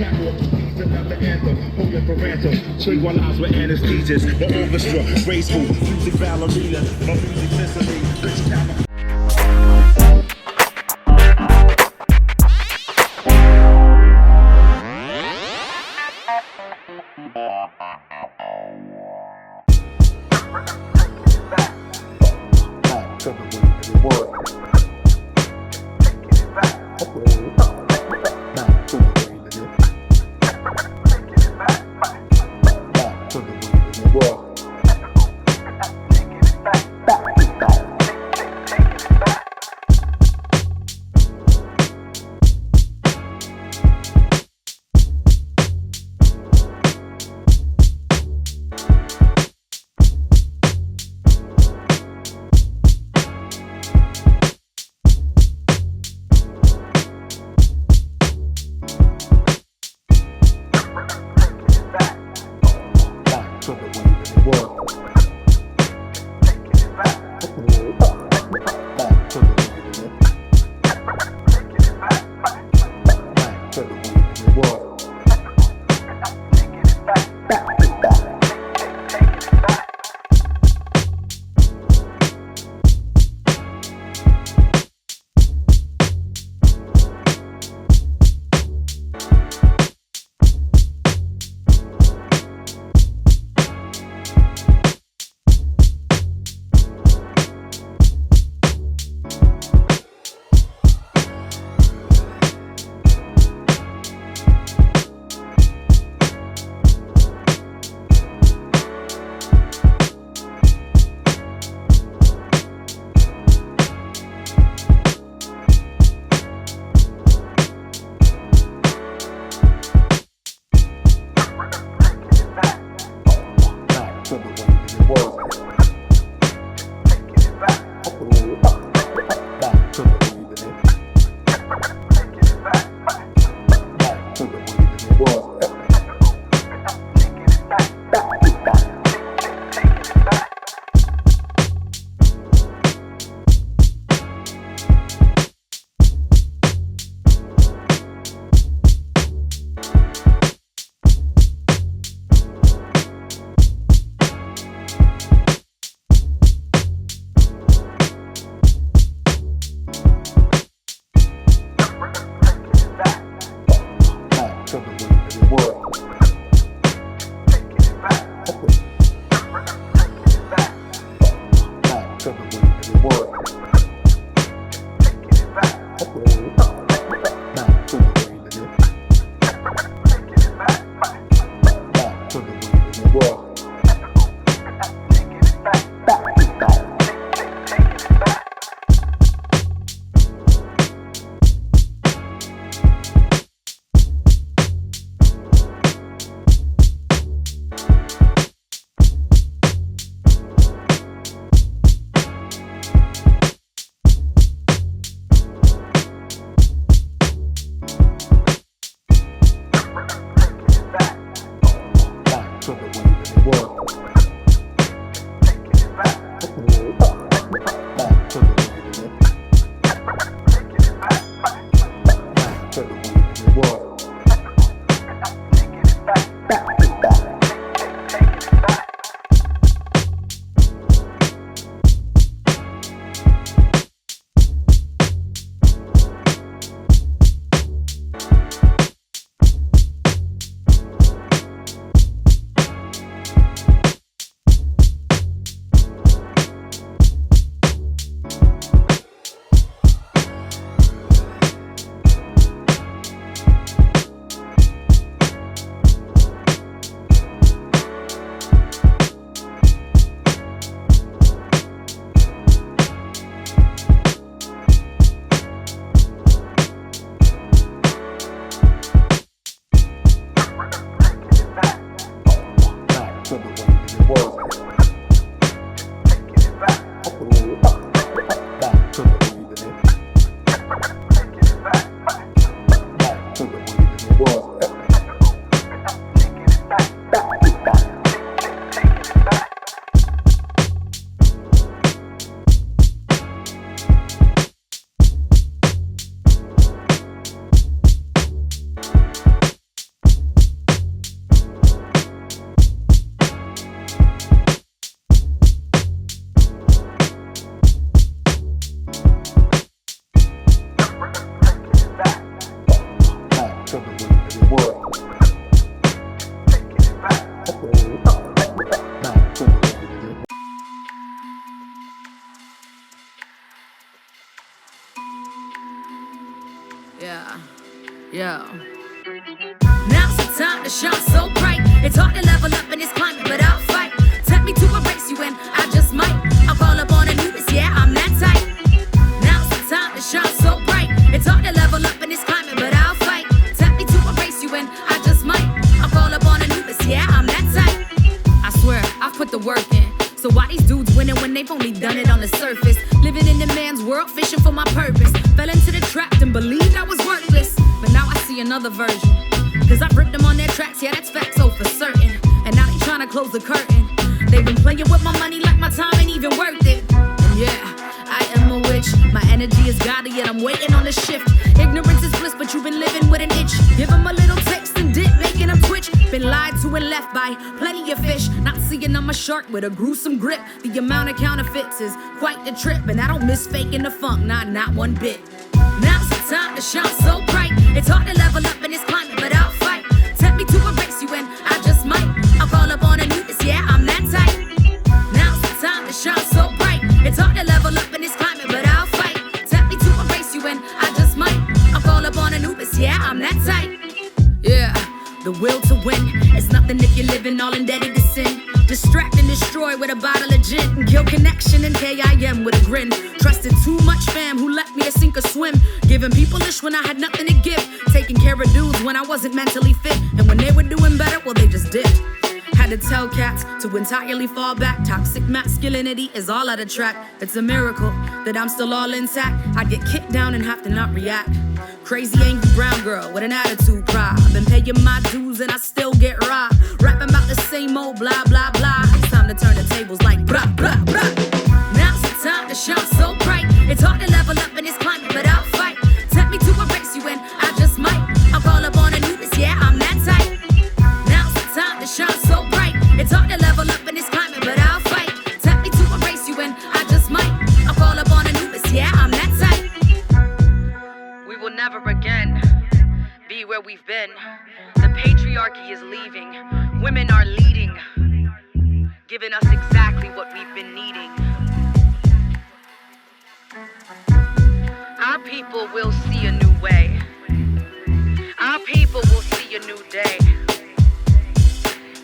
capital, beats another anthem, holding parental, tranquilized with anesthesias, the orchestra, graceful, music ballerina, my music Sicily, rich California. Yeah. Now's the time to shine so bright. It's hard to level up in this climate, but I'll fight. Tempt me to erase you and I just might. I'll call up on Anubis, yeah, I'm that type. Now's the time to shine so bright. It's hard to level up in this climate, but I'll fight. Tempt me to erase you and I just might. I'll call up on Anubis, yeah, I'm that type. I swear, I've put the work in. So why these dudes winning when they've only done it on the surface? Living in the man's world, fishing for my purpose. Fell into the trap and believed I was worthless. But now I see another version. Cause I ripped them on their tracks, yeah, that's fact, so for certain. And now they tryna close the curtain. They've been playing with my money like my time ain't even worth it. And yeah, I am a witch. My energy is godly, yet I'm waiting on the shift. Ignorance is bliss, but you've been living with an itch. Give them a little text and dip, making them twitch. Been lied to and left by plenty of fish. Not seeing I'm a shark with a gruesome grip. The amount of counterfeits is quite the trip. And I don't miss faking the funk, not one bit. Now's the time to shine so bright. It's hard to level up in this climate, but I'll fight. Tempt me to erase you and I just might. I'll call up on Anubis, yeah, I'm that type. Now's the time to shine so bright. It's hard to level up in this climate, but I'll fight. Tempt me to erase you and I just might. I'll call up on Anubis, yeah, I'm that type. Yeah, the will to win. It's nothing if you're living all indebted to sin. Distract and destroy with a bottle of gin. And kill connection and KIM with a grin. Trusted too much fam who left me to sink or swim. Giving people ish when I had nothing to give. Taking care of dudes when I wasn't mentally fit. And when they were doing better, well they just did. Had to tell cats to entirely fall back. Toxic masculinity is all out of track. It's a miracle that I'm still all intact. I get kicked down and have to not react. Crazy angry brown girl with an attitude pride. I've been paying my dues and I still get robbed. Rapping about the same old blah blah blah. It's time to turn the tables like blah blah blah. Now's the time to shine so bright. It's hard to level up in this climate, but I'll fight. Tempt me to erase you and I just might. I'll call up on Anubis, yeah, I'm that type. Now's the time to shine so bright. It's hard to level up in this climate, but I'll fight. Tempt me to erase you and I just might. I'll call up on Anubis, yeah, I'm that type. We will never again be where we've been. The patriarchy is leaving. Women are leading, giving us exactly what we've been needing. Our people will see a new way. Our people will see a new day.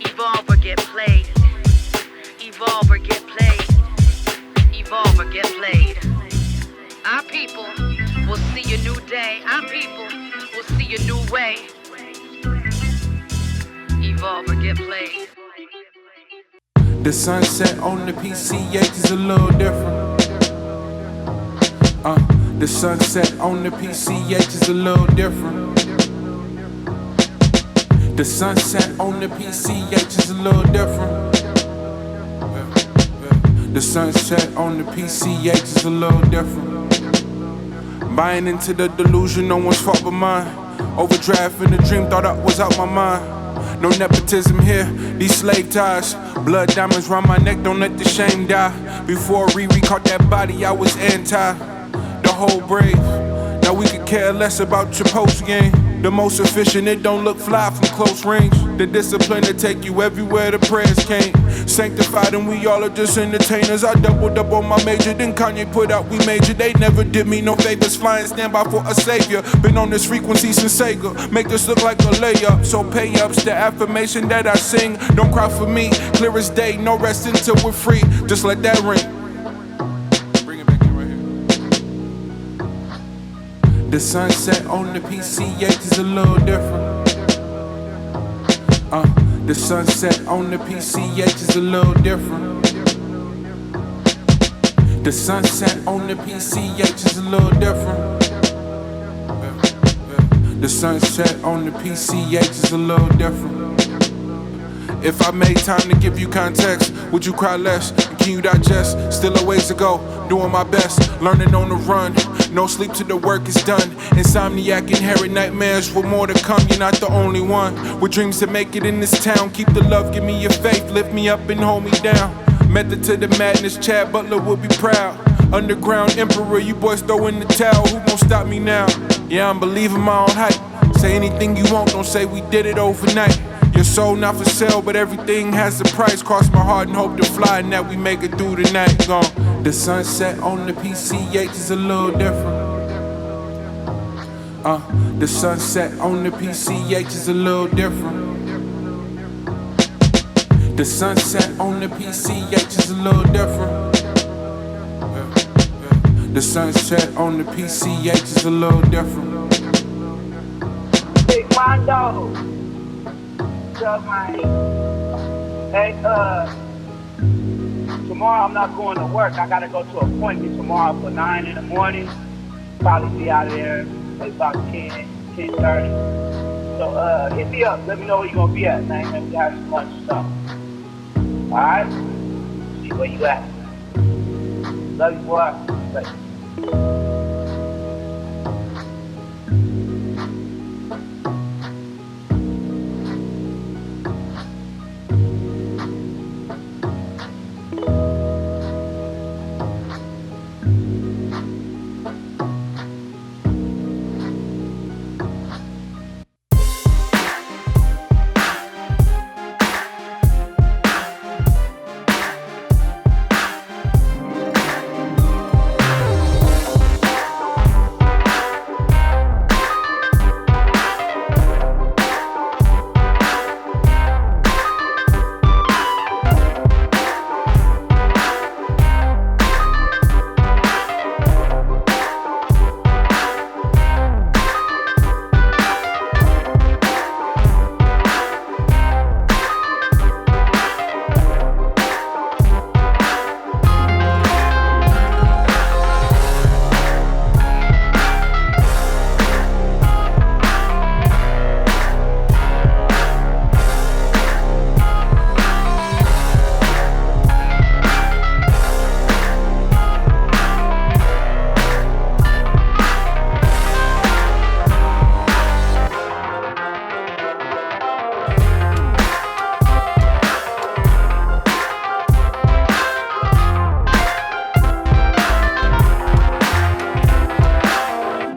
Evolve or get played. Evolve or get played. Evolve or get played. Our people will see a new day. Our people will see a new way. Evolve or get played. The sunset on the PCH is a little different. The sunset on the PCH is a little different. The sunset on the PCH is a little different. The sunset on the PCH is a little different. Buying into the delusion, no one's fault but mine. Overdraft in the dream, thought I was out my mind. No nepotism here, these slave ties. Blood diamonds round my neck, don't let the shame die. Before Riri caught that body, I was anti. The whole brave, now we could care less about your post game. The most efficient, it don't look fly from close range. The discipline to take you everywhere the prayers came. Sanctified and we all are just entertainers. I doubled up on my major, then Kanye put out We Major. They never did me no favors, flying standby for a savior. Been on this frequency since Sega, make this look like a layup. So pay ups, the affirmation that I sing. Don't cry for me, clear as day, no rest until we're free. Just let that ring. The sunset on the PCH is a little different. The sunset on the PCH is a little different. The sunset on the PCH is a little different. The sunset on the PCH is a little different. If I made time to give you context, would you cry less? Can you digest? Still a ways to go, doing my best, learning on the run. No sleep till the work is done. Insomniac, inherit nightmares with more to come. You're not the only one with dreams to make it in this town. Keep the love, give me your faith, lift me up and hold me down. Method to the madness, Chad Butler would be proud. Underground emperor, you boys throw in the towel. Who gon' stop me now? Yeah, I'm believing my own hype. Say anything you want, don't say we did it overnight. Your soul not for sale, but everything has a price. Cross my heart and hope to fly, and that we make it through the night. Gone. The sunset on the PCH is a little different. The sunset on the PCH is a little different. The sunset on the PCH is a little different. The sunset on the PCH is a little different. Big Mondo. So, man. Hey, tomorrow I'm not going to work. I gotta go to an appointment tomorrow for 9 in the morning. Probably be out of there at about 10:30. So, hit me up. Let me know where you gonna be at, man. Maybe have some lunch or something. Alright? See where you at. Love you, boy. Thank you.